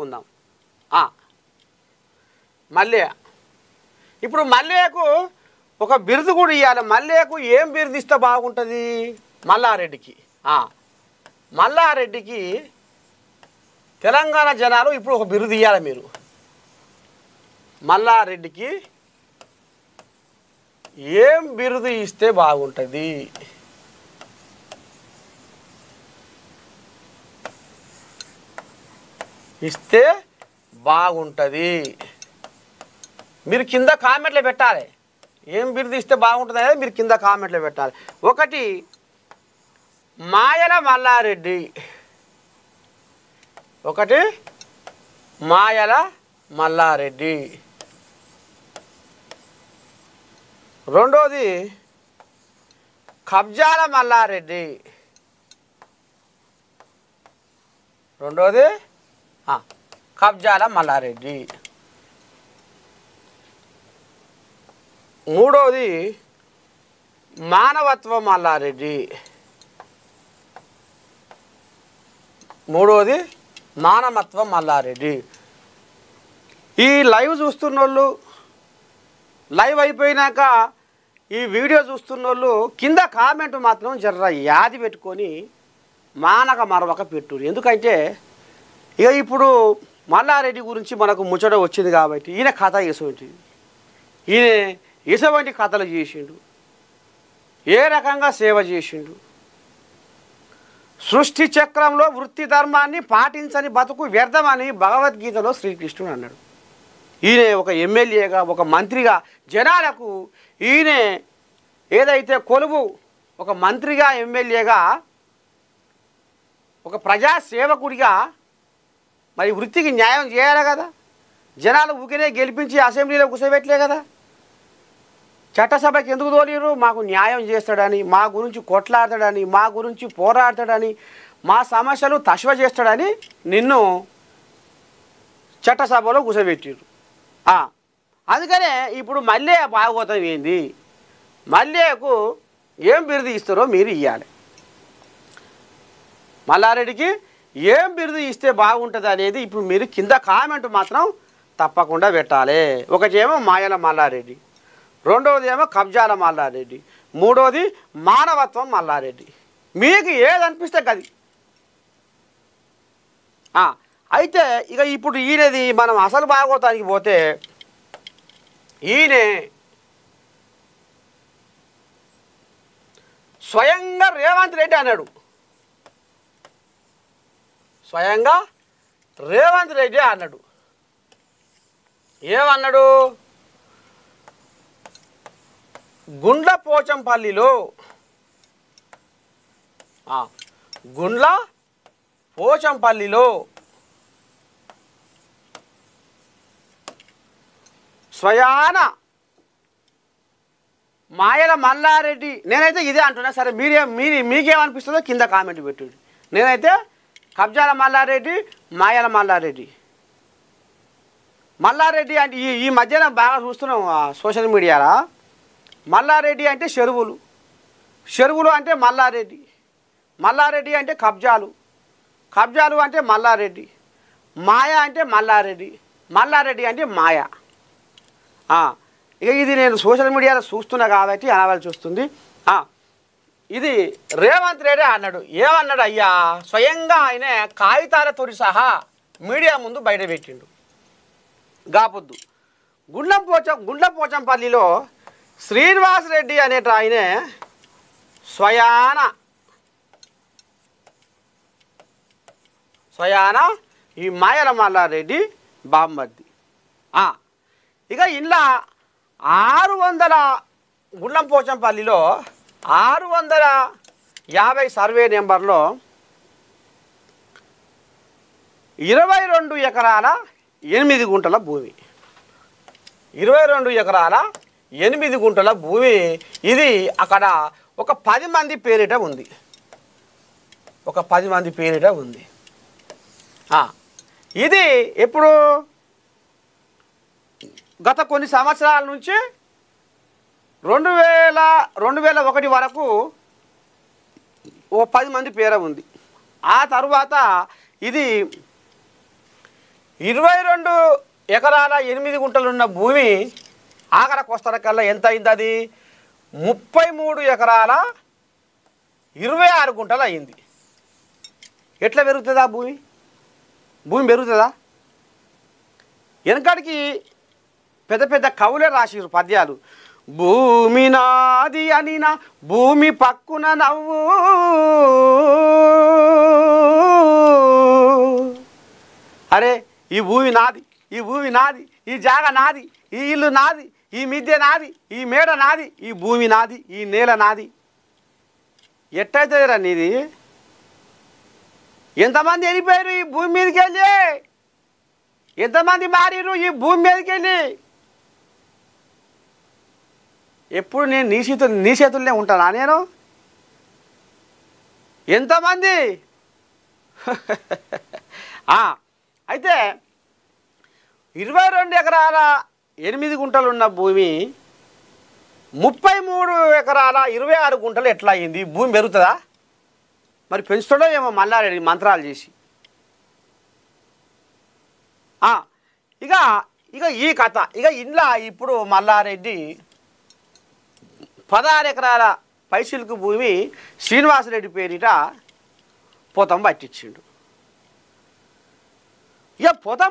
చెప్పుకుందాం. మల్లె. ఇప్పుడు మల్లెకు ఒక బిరుదు కూడా ఇవ్వాలి. మల్లెకు ఏం బిరుదు ఇస్తే బాగుంటుంది? మల్లారెడ్డికి. మల్లారెడ్డికి తెలంగాణ జనాలు ఇప్పుడు ఒక బిరుదు ఇవ్వాలి. మీరు మల్లారెడ్డికి ఏం బిరుదు ఇస్తే బాగుంటుంది? ఇస్తే బాగుంటుంది మీరు కింద కామెంట్లో పెట్టాలి. ఏం బిరుదు ఇస్తే బాగుంటుంది అనేది మీరు కింద కామెంట్లో పెట్టాలి. ఒకటి మాయల మల్లారెడ్డి, ఒకటి మాయల మల్లారెడ్డి, రెండోది కబ్జాల మల్లారెడ్డి, రెండోది కబ్జాల మల్లారెడ్డి, మూడోది మానవత్వం మల్లారెడ్డి, మూడోది మానవత్వం మల్లారెడ్డి. ఈ లైవ్ చూస్తున్న వాళ్ళు, లైవ్ అయిపోయినాక ఈ వీడియో చూస్తున్న వాళ్ళు కింద కామెంట్ మాత్రం జర్ర యాది పెట్టుకొని మానక మరవక పెట్టు. ఎందుకంటే ఇక ఇప్పుడు మల్లారెడ్డి గురించి మనకు ముచ్చట వచ్చింది కాబట్టి ఈయన కథ ఎసవంటిది. ఈయన ఎసవంటి కథలు చేసిండు, ఏ రకంగా సేవ చేసిండు. సృష్టి చక్రంలో వృత్తి ధర్మాన్ని పాటించని బతుకు వ్యర్థమని భగవద్గీతలో శ్రీకృష్ణుడు అన్నాడు. ఈయన ఒక ఎమ్మెల్యేగా, ఒక మంత్రిగా జనాలకు ఈయన ఏదైతే కొలువు, ఒక మంత్రిగా, ఎమ్మెల్యేగా, ఒక ప్రజాసేవకుడిగా మరి వృత్తికి న్యాయం చేయాలి కదా. జనాలు ఊరికే గెలిపించి అసెంబ్లీలో కూర్చోబెట్టలే కదా. చట్టసభకి ఎందుకు తోలిరు? మాకు న్యాయం చేస్తాడని, మా గురించి కొట్లాడతాడని, మా గురించి పోరాడతాడని, మా సమస్యలు తశ్వ చేస్తాడని నిన్ను చట్టసభలో కూర్చోబెట్టిరు. అందుకనే ఇప్పుడు మల్లె భాగవతం ఏంది, మల్లెకు ఏం బిరుదు ఇస్తారో మీరు ఇవ్వాలి. మల్లారెడ్డికి ఏం బిరుదు ఇస్తే బాగుంటుంది అనేది ఇప్పుడు మీరు కింద కామెంట్ మాత్రం తప్పకుండా పెట్టాలి. ఒకటేమో మాయల మల్లారెడ్డి, రెండవది ఏమో కబ్జాల మల్లారెడ్డి, మూడోది మానవత్వం మల్లారెడ్డి. మీకు ఏది అనిపిస్తే అది. అయితే ఇక ఇప్పుడు ఈయనది మనం అసలు భాగవతానికి పోతే ఈయనే స్వయంగా రేవంత్ రెడ్డి అన్నాడు. స్వయంగా రేవంత్ రెడ్డి అన్నాడు. ఏమన్నాడు? గుండ్లపోచంపల్లిలో, గుండ్లపోచంపల్లిలో స్వయాన మాయల మల్లారెడ్డి, నేనైతే ఇదే అంటున్నా. సరే మీకేమనిపిస్తుందో కింద కామెంట్ పెట్టండి. నేనైతే కబ్జాల మల్లారెడ్డి, మాయల మల్లారెడ్డి. మల్లారెడ్డి అంటే ఈ మధ్యన బాగా చూస్తున్నాం సోషల్ మీడియాలో. మల్లారెడ్డి అంటే చెరువులు, చెరువులు అంటే మల్లారెడ్డి, మల్లారెడ్డి అంటే కబ్జాలు, కబ్జాలు అంటే మల్లారెడ్డి, మాయ అంటే మల్లారెడ్డి, మల్లారెడ్డి అంటే మాయ. ఇక ఇది నేను సోషల్ మీడియాలో చూస్తున్నా కాబట్టి అనవలసి వస్తుంది. ఇది రేవంత్ రెడ్డి అన్నాడు. ఏమన్నాడు? అయ్యా స్వయంగా ఆయన కాగితాలతోటి సహా మీడియా ముందు బయట పెట్టిండు. గాపొద్దు గుండ్లపోచంపల్లిలో శ్రీనివాస్ రెడ్డి అనేట ఆయనే స్వయాన ఈ మాయల మల్లారెడ్డి బామ్మర్ది. ఇక ఇలా 600 గుండ్లపోచంపల్లిలో 650 సర్వే నెంబర్లో 22 ఎకరాల 8 గుంటల భూమి, 22 ఎకరాల 8 గుంటల భూమి. ఇది అక్కడ ఒక 10 మంది పేరిట ఉంది, ఒక 10 మంది పేరిట ఉంది. ఇది ఎప్పుడు గత కొన్ని సంవత్సరాల నుంచి 2001 వరకు ఓ 10 మంది పేర ఉంది. ఆ తర్వాత ఇది 22 ఎకరాల 8 గుంటలున్న భూమి ఆఖరికి వస్తారకల్లా ఎంత అయింది? అది 33 ఎకరాల 26 గుంటలు అయింది. ఎట్లా పెరుగుతుందా భూమి? భూమి పెరుగుతుందా? వెనకడికి పెద్ద పెద్ద కవులే రాసిరు పద్యాలు. భూమి నాది అనిన భూమి పక్కున నవ్వు, అరే ఈ భూమి నాది, ఈ భూమి నాది, ఈ జాగ నాది, ఈ ఇల్లు నాది, ఈ మిద్దె నాది, ఈ మేడ నాది, ఈ భూమి నాది, ఈ నేల నాది. ఎట్టయితేరా నీది? ఎంతమంది వెళ్ళిపోయారు ఈ భూమి మీదకి వెళ్ళి? ఎంతమంది మారిరు ఈ భూమి మీదకి వెళ్ళి? ఎప్పుడు నేను నీ చేతుల్లోనే ఉంటానా నేను? ఎంతమంది? అయితే 22 ఎకరాల 8 గుంటలున్న భూమి 33 ఎకరాల 26 గుంటలు ఎట్లా అయింది? భూమి పెరుగుతుందా? మరి పెంచుతాడో ఏమో మల్లారెడ్డి మంత్రాలు చేసి. ఇక ఈ కథ ఇంట్లో ఇప్పుడు మల్లారెడ్డి 16 ఎకరాల పైసలకు భూమి శ్రీనివాసరెడ్డి పేరిట పొతం పట్టించిండు. ఇక పొతం